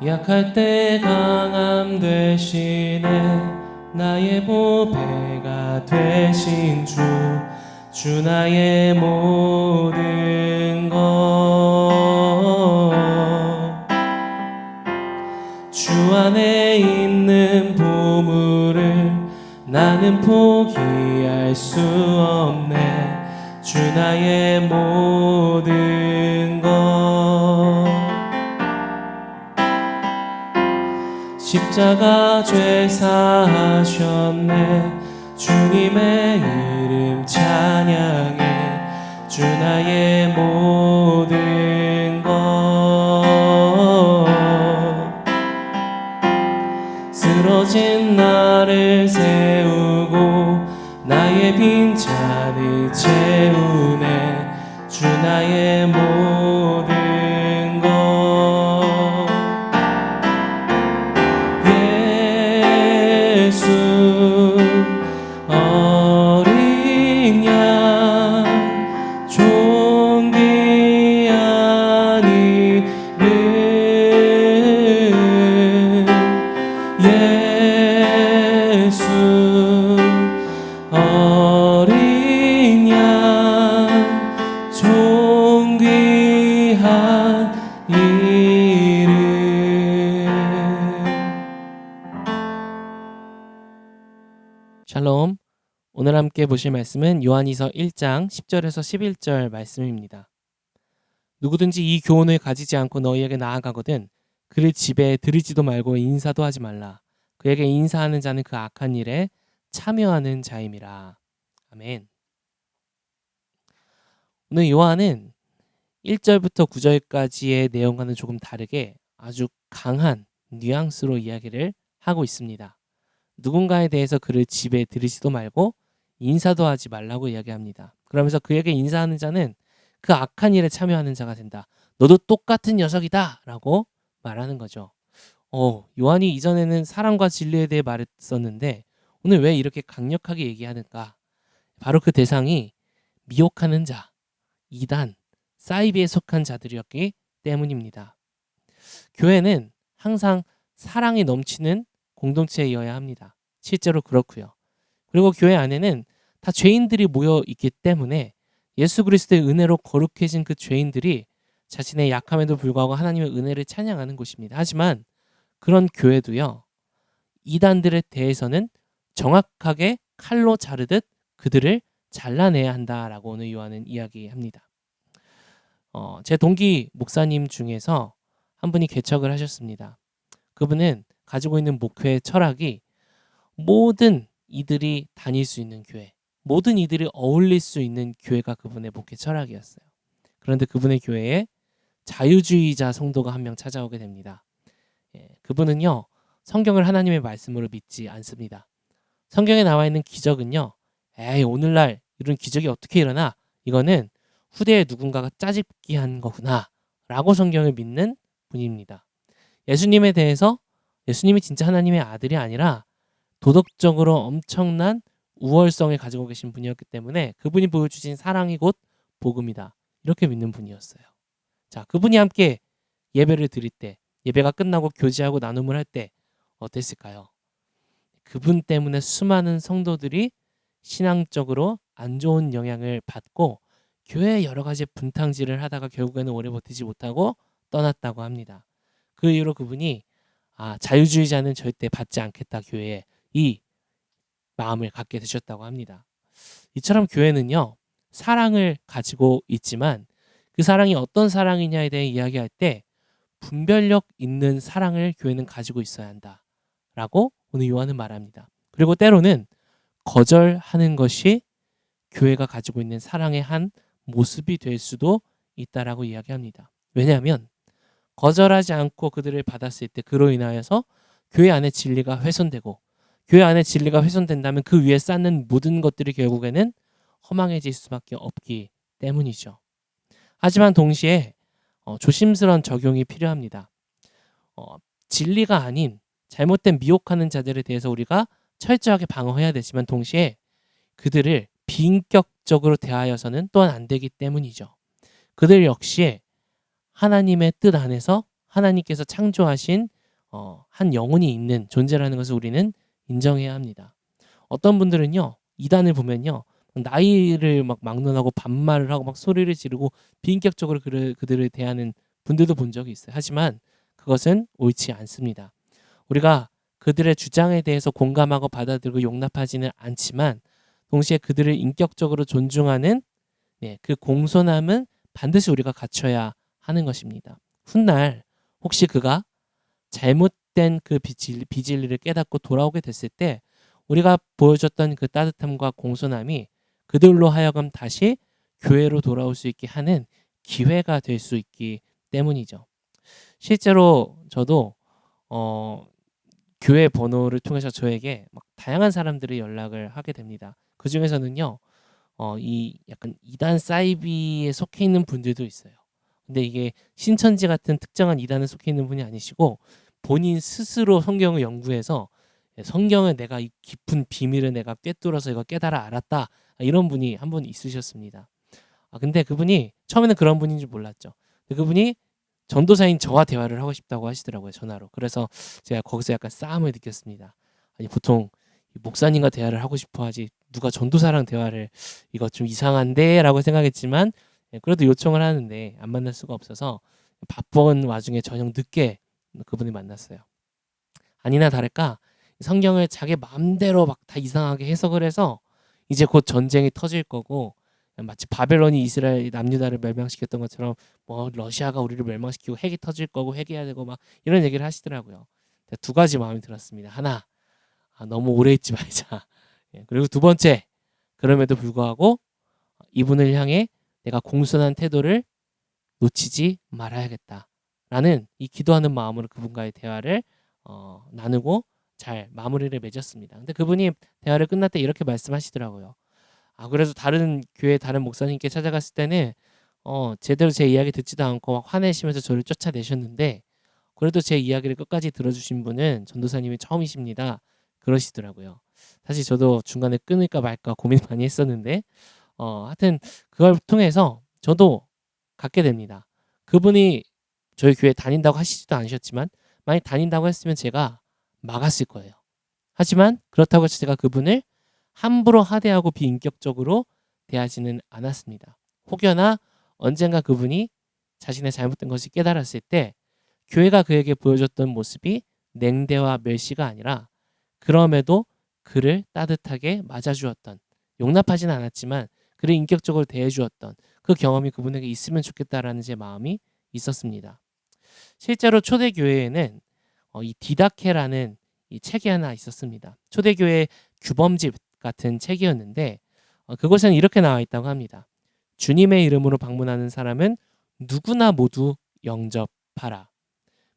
약할 때 강함 되시네. 나의 보배가 되신 주 나의 모든 것. 주 안에 있는 보물을 나는 포기할 수 없네. 주 나의 모든 것. 십자가 죄 사하셨네. 주님의 이름 찬양해. 주 나의 모든 것. 쓰러진 나를 세우고 나의 빈잔을 채우네. 주 나의 모든 것. 예수 어린 양 존귀한 이름. 예수 어린 양 존귀한 이름. 샬롬. 오늘 함께 보실 말씀은 요한이서 1장 10절에서 11절 말씀입니다. 누구든지 이 교훈을 가지지 않고 너희에게 나아가거든 그를 집에 들이지도 말고 인사도 하지 말라. 그에게 인사하는 자는 그 악한 일에 참여하는 자임이라. 아멘. 오늘 요한은 1절부터 9절까지의 내용과는 조금 다르게 아주 강한 뉘앙스로 이야기를 하고 있습니다. 누군가에 대해서 그를 집에 들이지도 말고 인사도 하지 말라고 이야기합니다. 그러면서 그에게 인사하는 자는 그 악한 일에 참여하는 자가 된다. 너도 똑같은 녀석이다 라고 말하는 거죠. 요한이 이전에는 사랑과 진리에 대해 말했었는데 오늘 왜 이렇게 강력하게 얘기하는가? 바로 그 대상이 미혹하는 자, 이단, 사이비에 속한 자들이었기 때문입니다. 교회는 항상 사랑이 넘치는 공동체이어야 합니다. 실제로 그렇고요. 그리고 교회 안에는 다 죄인들이 모여 있기 때문에 예수 그리스도의 은혜로 거룩해진 그 죄인들이 자신의 약함에도 불구하고 하나님의 은혜를 찬양하는 곳입니다. 하지만 그런 교회도요, 이단들에 대해서는 정확하게 칼로 자르듯 그들을 잘라내야 한다라고 오늘 요한은 이야기합니다. 제 동기 목사님 중에서 한 분이 개척을 하셨습니다. 그분은 가지고 있는 목회 철학이 모든 이들이 다닐 수 있는 교회, 모든 이들이 어울릴 수 있는 교회가 그분의 목회 철학이었어요. 그런데 그분의 교회에 자유주의자 성도가 한 명 찾아오게 됩니다. 그분은요, 성경을 하나님의 말씀으로 믿지 않습니다. 성경에 나와 있는 기적은요, 오늘날 이런 기적이 어떻게 일어나? 이거는 후대에 누군가가 짜집기 한 거구나 라고 성경을 믿는 분입니다. 예수님에 대해서 예수님이 진짜 하나님의 아들이 아니라 도덕적으로 엄청난 우월성을 가지고 계신 분이었기 때문에 그분이 보여주신 사랑이 곧 복음이다. 이렇게 믿는 분이었어요. 자, 그분이 함께 예배를 드릴 때, 예배가 끝나고 교제하고 나눔을 할 때 어땠을까요? 그분 때문에 수많은 성도들이 신앙적으로 안 좋은 영향을 받고 교회에 여러 가지 분탕질을 하다가 결국에는 오래 버티지 못하고 떠났다고 합니다. 그 이후로 그분이 자유주의자는 절대 받지 않겠다 교회에 이 마음을 갖게 되셨다고 합니다. 이처럼 교회는요, 사랑을 가지고 있지만 그 사랑이 어떤 사랑이냐에 대해 이야기할 때 분별력 있는 사랑을 교회는 가지고 있어야 한다라고 오늘 요한은 말합니다. 그리고 때로는 거절하는 것이 교회가 가지고 있는 사랑의 한 모습이 될 수도 있다라고 이야기합니다. 왜냐하면 거절하지 않고 그들을 받았을 때 그로 인하여서 교회 안에 진리가 훼손되고 교회 안에 진리가 훼손된다면 그 위에 쌓는 모든 것들이 결국에는 허망해질 수밖에 없기 때문이죠. 하지만 동시에 조심스러운 적용이 필요합니다. 진리가 아닌 잘못된 미혹하는 자들에 대해서 우리가 철저하게 방어해야 되지만 동시에 그들을 비인격적으로 대하여서는 또한 안 되기 때문이죠. 그들 역시 하나님의 뜻 안에서 하나님께서 창조하신 한 영혼이 있는 존재라는 것을 우리는 인정해야 합니다. 어떤 분들은요, 이단을 보면요, 나이를 막 막론하고 반말을 하고 막 소리를 지르고 비인격적으로 그들을 대하는 분들도 본 적이 있어요. 하지만 그것은 옳지 않습니다. 우리가 그들의 주장에 대해서 공감하고 받아들이고 용납하지는 않지만 동시에 그들을 인격적으로 존중하는 그 공손함은 반드시 우리가 갖춰야 하는 것입니다. 훗날 혹시 그가 잘못된 그 비진리를 깨닫고 돌아오게 됐을 때 우리가 보여줬던 그 따뜻함과 공손함이 그들로 하여금 다시 교회로 돌아올 수 있게 하는 기회가 될 수 있기 때문이죠. 실제로 저도 교회 번호를 통해서 저에게 막 다양한 사람들이 연락을 하게 됩니다. 그 중에서는요, 이 약간 이단 사이비에 속해 있는 분들도 있어요. 근데 이게 신천지 같은 특정한 이단에 속해 있는 분이 아니시고 본인 스스로 성경을 연구해서 성경을 내가 이 깊은 비밀을 내가 꿰뚫어서 이거 깨달아 알았다. 이런 분이 한 분 있으셨습니다. 근데 그분이 처음에는 그런 분인 줄 몰랐죠. 근데 그분이 전도사인 저와 대화를 하고 싶다고 하시더라고요, 전화로. 그래서 제가 거기서 약간 싸움을 느꼈습니다. 아니 보통 목사님과 대화를 하고 싶어 하지 누가 전도사랑 대화를, 이거 좀 이상한데 라고 생각했지만 그래도 요청을 하는데 안 만날 수가 없어서 바쁜 와중에 저녁 늦게 그분을 만났어요. 아니나 다를까 성경을 자기 마음대로 막 다 이상하게 해석을 해서 이제 곧 전쟁이 터질 거고, 마치 바벨론이 이스라엘 남유다를 멸망시켰던 것처럼 뭐 러시아가 우리를 멸망시키고 핵이 터질 거고 핵이야 되고 막 이런 얘기를 하시더라고요. 두 가지 마음이 들었습니다. 하나, 너무 오래 있지 말자. 그리고 두 번째, 그럼에도 불구하고 이분을 향해 내가 공손한 태도를 놓치지 말아야겠다라는 이 기도하는 마음으로 그분과의 대화를 나누고 잘 마무리를 맺었습니다. 근데 그분이 대화를 끝날 때 이렇게 말씀하시더라고요. 그래서 다른 교회 다른 목사님께 찾아갔을 때는 제대로 제 이야기 듣지도 않고 막 화내시면서 저를 쫓아내셨는데 그래도 제 이야기를 끝까지 들어주신 분은 전도사님이 처음이십니다. 그러시더라고요. 사실 저도 중간에 끊을까 말까 고민 많이 했었는데 하여튼 그걸 통해서 저도 갖게 됩니다. 그분이 저희 교회 다닌다고 하시지도 않으셨지만 만약 다닌다고 했으면 제가 막았을 거예요. 하지만 그렇다고 해서 제가 그분을 함부로 하대하고 비인격적으로 대하지는 않았습니다. 혹여나 언젠가 그분이 자신의 잘못된 것을 깨달았을 때 교회가 그에게 보여줬던 모습이 냉대와 멸시가 아니라 그럼에도 그를 따뜻하게 맞아주었던, 용납하지는 않았지만 그를 인격적으로 대해주었던 그 경험이 그분에게 있으면 좋겠다라는 제 마음이 있었습니다. 실제로 초대교회에는 이 디다케라는 이 책이 하나 있었습니다. 초대교회 규범집 같은 책이었는데 그곳에는 이렇게 나와 있다고 합니다. 주님의 이름으로 방문하는 사람은 누구나 모두 영접하라.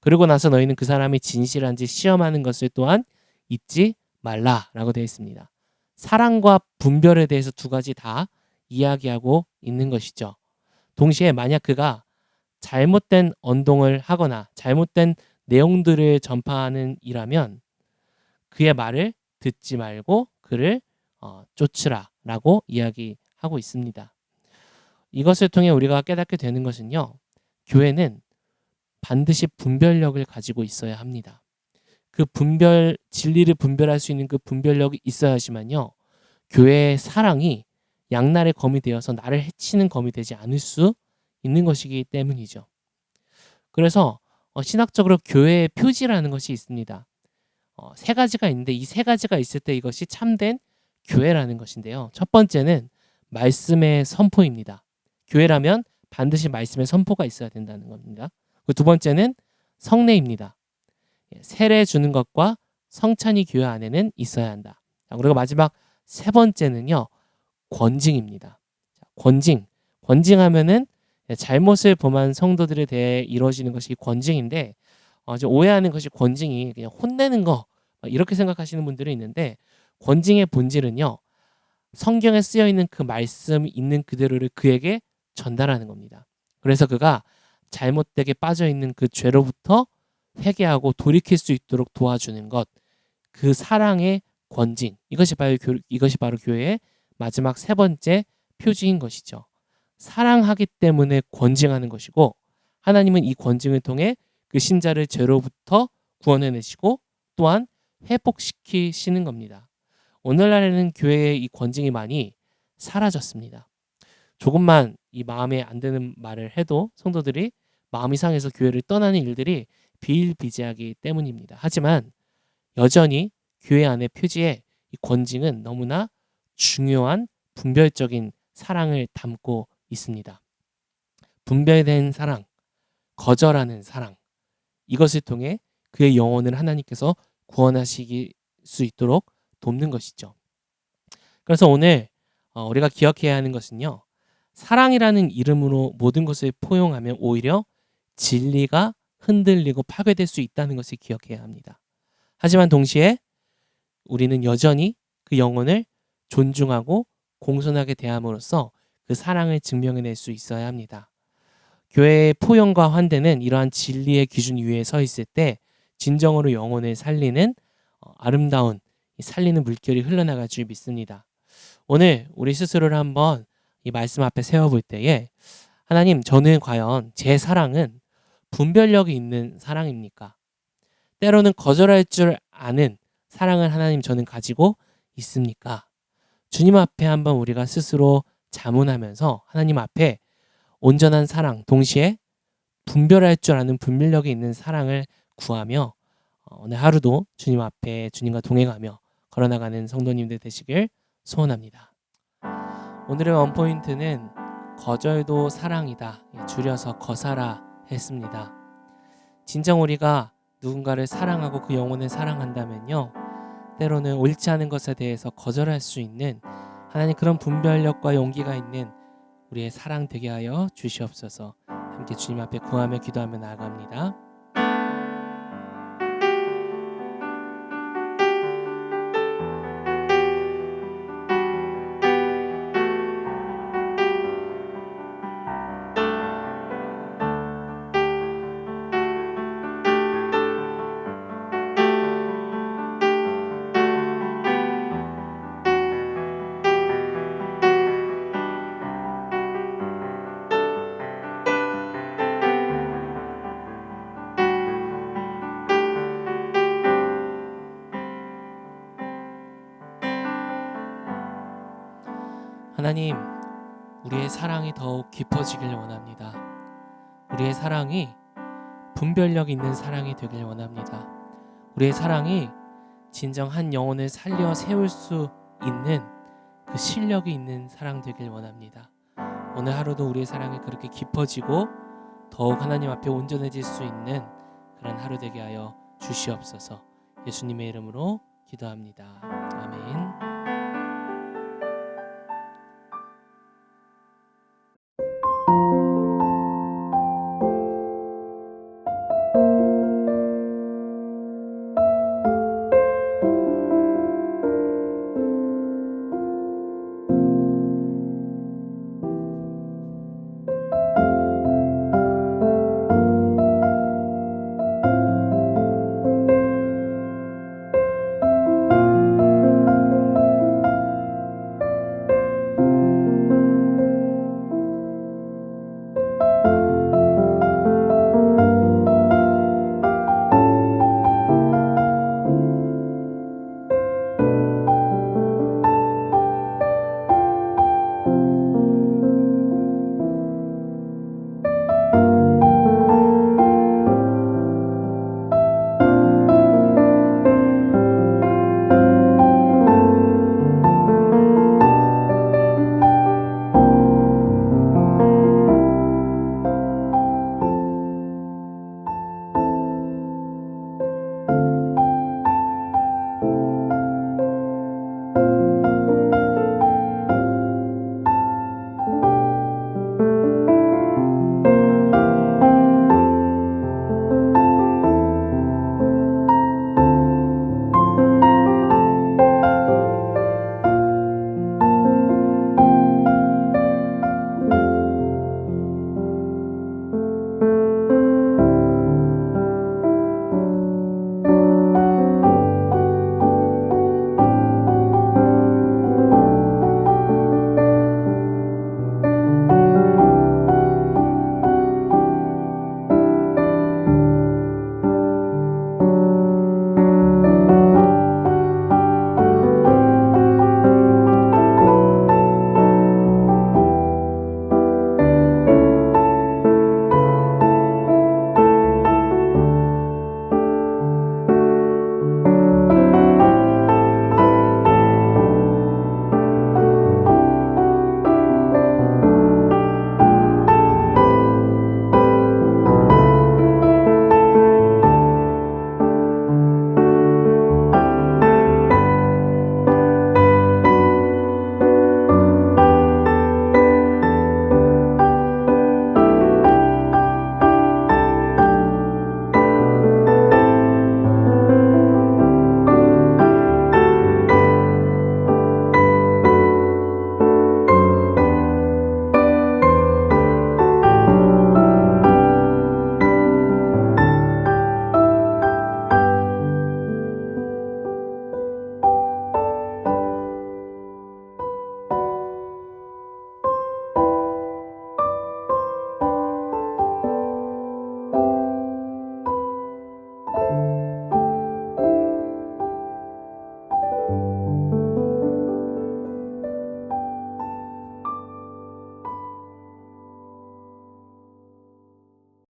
그리고 나서 너희는 그 사람이 진실한지 시험하는 것을 또한 잊지 말라라고 되어 있습니다. 사랑과 분별에 대해서 두 가지 다 이야기하고 있는 것이죠. 동시에 만약 그가 잘못된 언동을 하거나 잘못된 내용들을 전파하는 이라면 그의 말을 듣지 말고 그를 쫓으라라고 이야기하고 있습니다. 이것을 통해 우리가 깨닫게 되는 것은요. 교회는 반드시 분별력을 가지고 있어야 합니다. 그 진리를 분별할 수 있는 그 분별력이 있어야지만요. 교회의 사랑이 양날의 검이 되어서 나를 해치는 검이 되지 않을 수 있는 것이기 때문이죠. 그래서 신학적으로 교회의 표지라는 것이 있습니다. 세 가지가 있는데 이 세 가지가 있을 때 이것이 참된 교회라는 것인데요. 첫 번째는 말씀의 선포입니다. 교회라면 반드시 말씀의 선포가 있어야 된다는 겁니다. 두 번째는 성례입니다. 세례 주는 것과 성찬이 교회 안에는 있어야 한다. 그리고 마지막 세 번째는요. 권징입니다. 권징하면은 잘못을 범한 성도들에 대해 이루어지는 것이 권징인데 좀 오해하는 것이 권징이 그냥 혼내는 거 이렇게 생각하시는 분들이 있는데 권징의 본질은요. 성경에 쓰여 있는 그 말씀이 있는 그대로를 그에게 전달하는 겁니다. 그래서 그가 잘못되게 빠져 있는 그 죄로부터 회개하고 돌이킬 수 있도록 도와주는 것, 그 사랑의 권징, 이것이 바로 교회의 마지막 세 번째 표지인 것이죠. 사랑하기 때문에 권징하는 것이고 하나님은 이 권징을 통해 그 신자를 죄로부터 구원해내시고 또한 회복시키시는 겁니다. 오늘날에는 교회의 이 권징이 많이 사라졌습니다. 조금만 이 마음에 안 드는 말을 해도 성도들이 마음이 상해서 교회를 떠나는 일들이 비일비재하기 때문입니다. 하지만 여전히 교회 안의 표지에 이 권징은 너무나 중요한 분별적인 사랑을 담고 있습니다. 분별된 사랑, 거절하는 사랑, 이것을 통해 그의 영혼을 하나님께서 구원하시기 수 있도록 돕는 것이죠. 그래서 오늘 우리가 기억해야 하는 것은요. 사랑이라는 이름으로 모든 것을 포용하면 오히려 진리가 흔들리고 파괴될 수 있다는 것을 기억해야 합니다. 하지만 동시에 우리는 여전히 그 영혼을 존중하고 공손하게 대함으로써 그 사랑을 증명해낼 수 있어야 합니다. 교회의 포용과 환대는 이러한 진리의 기준 위에 서 있을 때 진정으로 영혼을 살리는 아름다운 살리는 물결이 흘러나갈 줄 믿습니다. 오늘 우리 스스로를 한번 이 말씀 앞에 세워볼 때에 하나님, 저는 과연 제 사랑은 분별력이 있는 사랑입니까? 때로는 거절할 줄 아는 사랑을 하나님 저는 가지고 있습니까? 주님 앞에 한번 우리가 스스로 자문하면서 하나님 앞에 온전한 사랑, 동시에 분별할 줄 아는 분별력이 있는 사랑을 구하며 오늘 하루도 주님 앞에 주님과 동행하며 걸어나가는 성도님들 되시길 소원합니다. 오늘의 원포인트는 거절도 사랑이다, 줄여서 거사라 했습니다. 진정 우리가 누군가를 사랑하고 그 영혼을 사랑한다면요, 때로는 옳지 않은 것에 대해서 거절할 수 있는 하나님 그런 분별력과 용기가 있는 우리의 사랑 되게 하여 주시옵소서. 함께 주님 앞에 구하며 기도하며 나아갑니다. 하나님, 우리의 사랑이 더욱 깊어지길 원합니다. 우리의 사랑이 분별력 있는 사랑이 되길 원합니다. 우리의 사랑이 진정 한 영혼을 살려 세울 수 있는 그 실력이 있는 사랑 되길 원합니다. 오늘 하루도 우리의 사랑이 그렇게 깊어지고 더욱 하나님 앞에 온전해질 수 있는 그런 하루 되게 하여 주시옵소서. 예수님의 이름으로 기도합니다. 아멘.